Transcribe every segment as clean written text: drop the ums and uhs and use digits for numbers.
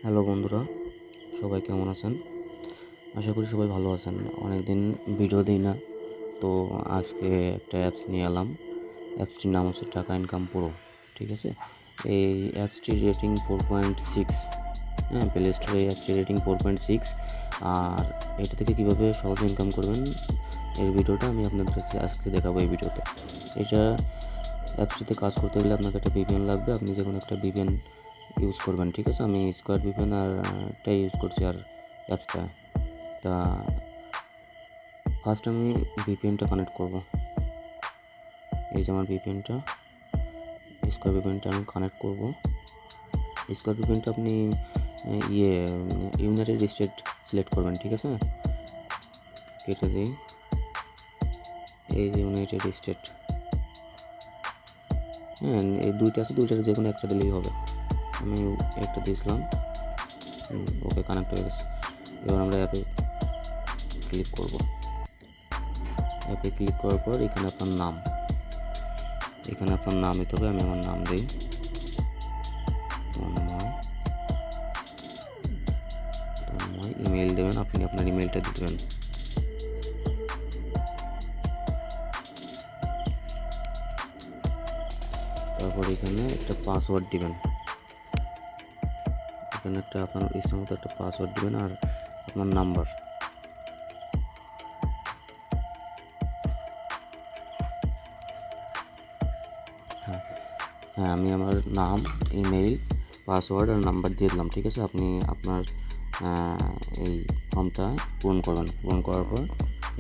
Hello বন্ধুরা, সবাই কেমন আছেন? আশা করি সবাই ভালো আছেন। অনেক দিন ভিডিও দিই না, তো আজকে একটা অ্যাপস নিয়ে এলাম। অ্যাপসটির নাম হচ্ছে টাকা ইনকাম প্রো। ঠিক আছে, এই অ্যাপসটির রেটিং 4.6। হ্যাঁ, প্লে স্টোরে এই অ্যাপসটির রেটিং 4.6। আর এটা থেকে কীভাবে সহজে ইনকাম করবেন এর ভিডিওটা আমি আপনাদেরকে আজকে দেখাবো এই ভিডিওতে। এটা অ্যাপসটিতে কাজ করতে গেলে আপনাকে একটা ভিপিএন লাগবে। আপনি যে কোনো একটা ভিপিএন ইউজ করবেন। ঠিক আছে, আমি স্কোয়ার ভিপিএন আরটা ইউজ করছি আর অ্যাপসটা। তা ফার্স্ট আমি ভিপিএনটা কানেক্ট করব। এই যে আমার ভিপিএনটা, স্কোয়ার ভিপিএনটা আমি কানেক্ট করব। স্কোয়ার ভিপিএনটা আপনি ইউনাইটেড স্টেট সিলেক্ট করবেন। ঠিক আছে, কেটে দিই। এই যে ইউনাইটেড স্টেট, হ্যাঁ এই দুইটা আছে, দুইটার যে কোনো একটা দিলেই হবে। আমি একটা দিয়েছিলাম, ওকে কানেক্ট হয়ে গেছে। এবার আমরা অ্যাপে ক্লিক করব। অ্যাপে ক্লিক করার পর এখানে আপনার নাম দিতে হবে। আমি আমার নাম দিই তন্ময়। ইমেল দেবেন, আপনি আপনার ইমেলটা দিবেন। তারপর এখানে একটা পাসওয়ার্ড দিবেন। এখানে আপনার ইচ্ছা মতো একটা পাসওয়ার্ড দিবেন আর আপনার নাম্বার। হ্যাঁ, আমি আমার নাম, ইমেইল, পাসওয়ার্ড আর নাম্বার দিয়ে দিলাম। ঠিক আছে, আপনি আপনার এই ফর্মটা পূরণ করবেন। পূরণ করার পর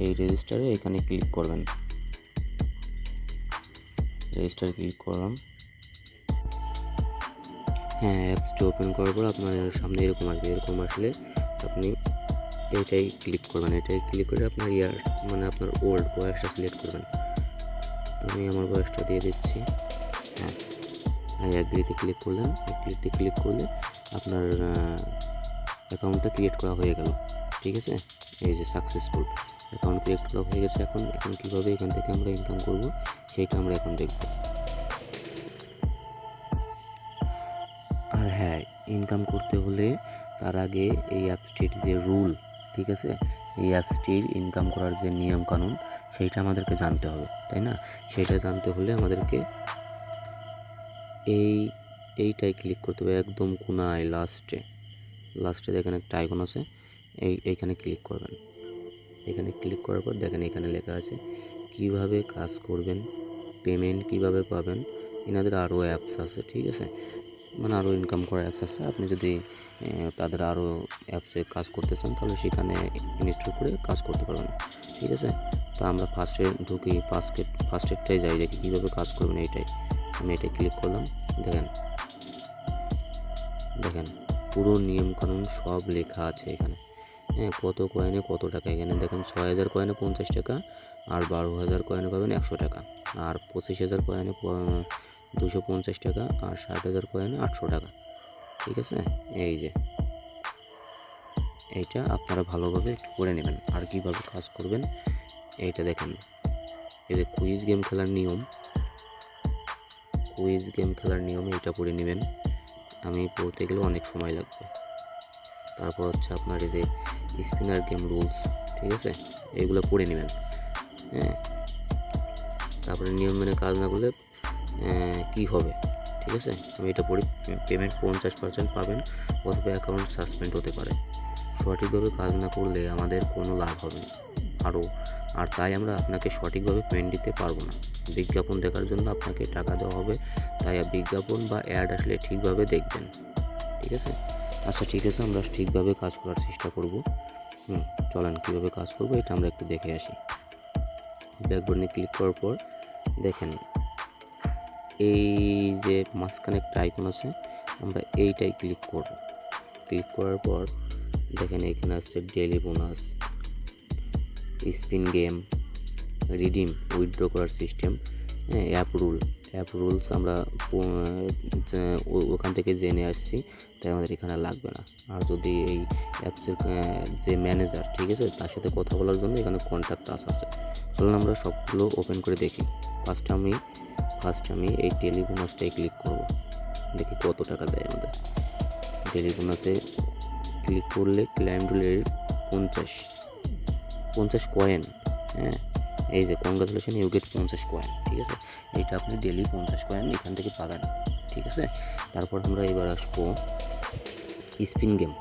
এই রেজিস্টারে এখানে ক্লিক করবেন। রেজিস্টারে ক্লিক করলাম। হ্যাঁ, অ্যাপসটি ওপেন করার পর আপনার সামনে এরকম আসবে। এরকম আসলে আপনি এইটাই ক্লিক করবেন। এটাই ক্লিক করে আপনার আপনার ওল্ড বয়সটা সিলেক্ট করবেন। আমি আমার বয়সটা দিয়ে দিচ্ছি। হ্যাঁ, অ্যাগ্রিতে ক্লিক করলেন। অ্যাগ্রিতে ক্লিক করলে আপনার অ্যাকাউন্টটা ক্রিয়েট করা হয়ে গেল। ঠিক আছে, এই যে সাকসেসফুল অ্যাকাউন্ট ক্রিয়েট করা হয়ে গেছে। এখন কীভাবে এখান থেকে আমরা ইনকাম করব সেইটা আমরা এখন দেখব। আর হ্যাঁ, ইনকাম করতে হলে তার আগে এই অ্যাপসটির যে রুল, ঠিক আছে, এই অ্যাপসটির ইনকাম করার যে নিয়ম কানুন সেইটা আমাদেরকে জানতে হবে, তাই না? সেটা জানতে হলে আমাদেরকে এইটাই ক্লিক করতে হবে। একদম কোনায় লাস্টে দেখেন একটা আইকন আছে, এইখানে ক্লিক করবেন। এখানে ক্লিক করার পর দেখেন এখানে লেখা আছে কিভাবে কাজ করবেন, পেমেন্ট কিভাবে পাবেন। এনাদের আরও অ্যাপস আছে। ঠিক আছে, আরও ইনকাম করার অ্যাপস আছে। আপনি যদি তাদের আরও অ্যাপসে কাজ করতে চান তাহলে সেখানে ইনস্টল করে কাজ করতে পারবেন। ঠিক আছে, তো আমরা ফার্স্টে ঢুকি, ফার্স্টেরটাই যাই, দেখি কীভাবে কাজ করবেন। আমি এটাই ক্লিক করলাম। দেখেন পুরো নিয়মকানুন সব লেখা আছে এখানে। হ্যাঁ, কত কয়েনে কত টাকা। এখানে দেখেন 6,000 কয়েনে 50 টাকা, আর 12,000 কয়েনে পাবেন 100 টাকা, আর 25,000 কয়েনে 250 টাকা, আর 60,000 কয়েনে 800 টাকা। ঠিক আছে, এই যে এইটা আপনারা ভালোভাবে একটু করে নেবেন। আর কীভাবে কাজ করবেন এইটা দেখেন। এই যে কুইজ গেম খেলার নিয়ম এইটা পড়ে নেবেন। আমি পড়তে গেলে অনেক সময় লাগবে। তারপর হচ্ছে আপনার এই যে স্পিনার গেম রুলস, ঠিক আছে, এইগুলো পড়ে নেবেন। হ্যাঁ, তারপরে নিয়ম মেনে কাজ না করলে কি হবে। ঠিক আছে, আমি এটা পড়ি। পেমেন্ট 50% পাবেন অথবা অ্যাকাউন্ট সাসপেন্ড হতে পারে। সঠিকভাবে কাজ না করলে আমাদের কোনো লাভ হবে না আর তাই আমরা আপনাকে সঠিকভাবে পেমেন্ট দিতে পারবো না। বিজ্ঞাপন দেখার জন্য আপনাকে টাকা দেওয়া হবে, তাই বিজ্ঞাপন বা অ্যাড আসলে ঠিকভাবে দেখবেন। ঠিক আছে, আচ্ছা ঠিক আছে, আমরা ঠিকভাবে কাজ করার চেষ্টা করব। চলেন কীভাবে কাজ করবো এটা আমরা একটু দেখে আসি। ব্যাকগ্রাউন্ডে ক্লিক করার পর দেখেন এই যে মাঝখানে একটা আইকন আছে, আমরা এইটাই ক্লিক করব। ক্লিক করার পর দেখেন এখানে আছে daily bonus, spin game, redeem, withdraw করার সিস্টেম, অ্যাপ রুলস আমরা ওখান থেকে জেনে আসছি, তাই আমাদের এখানে লাগবে না। আর যদি এই অ্যাপসের যে ম্যানেজার, ঠিক আছে, তার সাথে কথা বলার জন্য এখানে কন্ট্যাক্ট আস আছে। চলুন আমরা সবগুলো ওপেন করে দেখি। ফার্স্ট আমি এই ডেইলি বোনাসটাই ক্লিক করব, দেখি কত টাকা দেয় আমাদের। ডেলি বোনাসে ক্লিক করলে ক্লাইম রুলের 50 কয়েন। হ্যাঁ, এই যে কংগ্রাচুলেশন, ইউ গেট 50 কয়েন। ঠিক আছে, এইটা আপনি ডেলি 50 কয়েন এখান থেকে পাবেন। ঠিক আছে, তারপর আমরা এবার আসবো স্পিন গেম।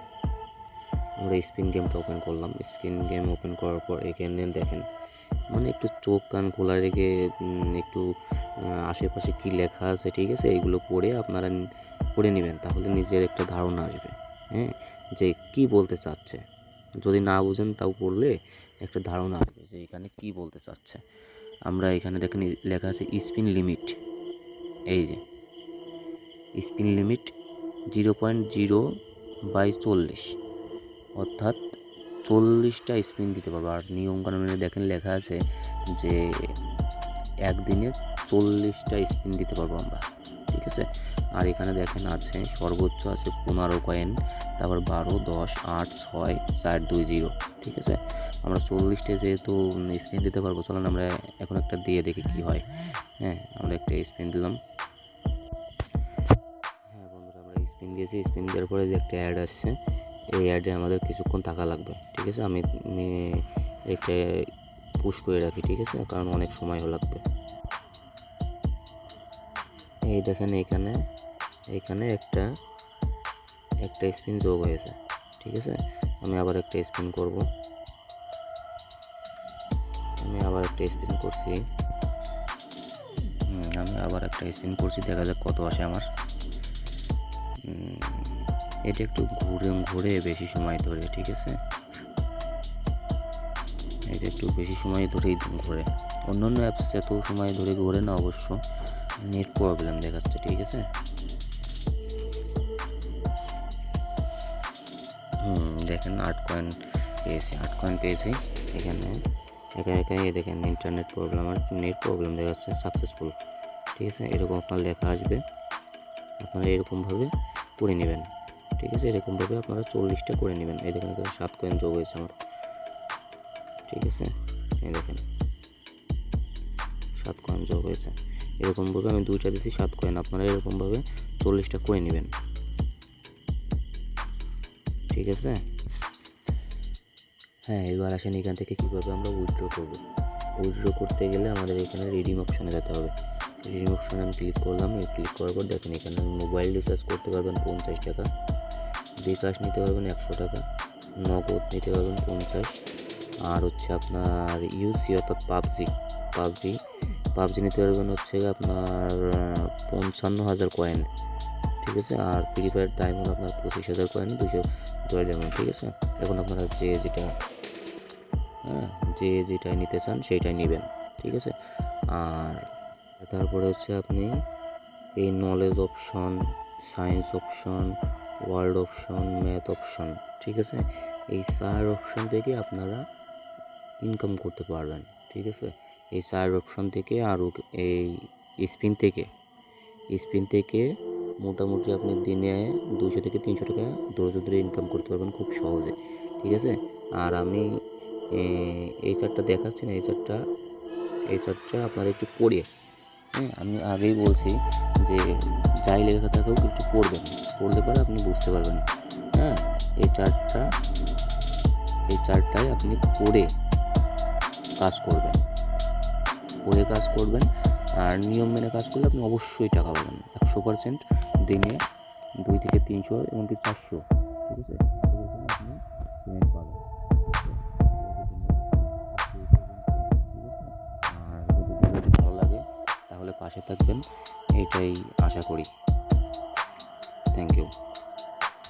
আমরা স্পিন গেমটা ওপেন করলাম। স্পিন গেম ওপেন করার পর এখানে দেখেন, মানে একটু চোখ কান খোলা রেখে একটু আশেপাশে কি লেখা আছে, ঠিক আছে, এইগুলো পড়ে আপনারা পড়ে নেবেন, তাহলে নিজের একটা ধারণা আসবে। হ্যাঁ, যে কি বলতে চাচ্ছে। যদি না বুঝেন তাও পড়লে একটা ধারণা আসবে যে এখানে কি বলতে চাচ্ছে। আমরা এখানে দেখেন লেখা আছে স্পিন লিমিট। এই যে স্পিন লিমিট 0.0/40, অর্থাৎ 40টা স্পিন দিতে পারবো। আর নিয়মকানুনে দেখেন লেখা আছে যে একদিনে 40টা স্পিন দিতে পারবো আমরা। ঠিক আছে, আর এখানে দেখেন আছে সর্বোচ্চ আছে 15 কয়েন, তারপর 12, 10, 8, 6, 4, 2, 0। ঠিক আছে, আমরা 40টা যেহেতু স্পিন দিতে পারবো, চলেন আমরা এখন একটা দিয়ে দেখি কি হয়। হ্যাঁ, আমরা একটা স্পিন দিলাম। হ্যাঁ বন্ধুরা, আমরা স্পিন দিয়েছি। স্পিন দেওয়ার পরে যে একটা অ্যাড আসছে, এই অ্যাডে আমাদের কিছুক্ষণ টাকা লাগবে। ঠিক আছে, আমি একটা পুশ করে রাখি। ঠিক আছে, কারণ অনেক সময় লাগবে। এই দেখেন এখানে একটা স্পিন যোগ হয়েছে। ঠিক আছে, আমি আবার একটা স্পিন করব। আমি আবার একটা স্পিন করছি, দেখা যাক কত আসে আমার। এটা একটু ঘুরে বেশি সময় ধরে। ঠিক আছে, এটা একটু বেশি সময় ধরেই ঘোরে। অন্যান্য অ্যাপস এত সময় ধরে ঘোরে না, অবশ্য নেট প্রবলেম দেখাচ্ছে। ঠিক আছে, দেখেন 8 কয়েন পেয়েছি। এখানে দেখেন ইন্টারনেট প্রবলেম আর নেট প্রবলেম দেখাচ্ছে, সাকসেসফুল। ঠিক আছে, এরকম আপনার লেখা আসবে, আপনারা এরকমভাবে করে নেবেন। ঠিক আছে, এরকমভাবে আপনারা 40টা করে নেবেন। এই দেখেন 7 কয়েন যোগ হয়েছে আমার। ঠিক আছে, এই দেখেন 7 কয়েন যোগ হয়েছে। এরকমভাবে আমি 2টা দিচ্ছি 7 কয়েন, আপনারা এরকমভাবে 40টা করে নেবেন। ঠিক আছে, হ্যাঁ, এবার আসেন এখান থেকে কীভাবে আমরা উইথড্র করব। উইথড্র করতে গেলে আমাদের এখানে রিডিম অপশানে যেতে হবে। রিডিম অপশানে আমি ক্লিক করলাম। ক্লিক করার পর দেখেন এখানে মোবাইল রিচার্জ করতে পারবেন 50 টাকা, bkash নিতে পারবেন 100 টাকা, নগদ নিতে পারবেন 50, আর হচ্ছে আপনার ইউসি অর্থাৎ পাবজি নিতে পারবেন হচ্ছে আপনার 55,000 কয়েন। ঠিক আছে, আর ফ্রি ফায়ার ডায়মন্ড আপনার 25,000 কয়েন, 200 ডায়মন্ড। ঠিক আছে, এখন আপনারা যে যেটা নিতে চান সেইটাই নেবেন। ঠিক আছে, আর তারপরে হচ্ছে আপনি এই knowledge option, science option, world option, math option, ঠিক আছে, এই 4 অপশন থেকে আপনারা ইনকাম করতে পারবেন। ঠিক আছে, এই 4 অপশন থেকে আর এই স্পিন থেকে মোটামুটি আপনি দিনে 200 থেকে 300 টাকা ধরে ধরে ইনকাম করতে পারবেন খুব সহজে। ঠিক আছে, আর আমি এই চারটা দেখাচ্ছি না, এই চারটা আপনারা একটু পড়ে, হ্যাঁ, আমি আগেই বলছি যে যাই লেখা থাকেও একটু পড়লে পরে আপনি বুঝতে পারবেন। হ্যাঁ, এই চারটায় আপনি পড়ে কাজ করবেন, আর নিয়ম মেনে কাজ করলে আপনি অবশ্যই টাকা পাবেন 100%। দিনে 2 থেকে 300 এমনকি 400। ঠিক আছে, আপনি পেমেন্ট পাবেন। আর যদি ভালো লাগে তাহলে পাশে থাকবেন, এইটাই আশা করি। Thank you.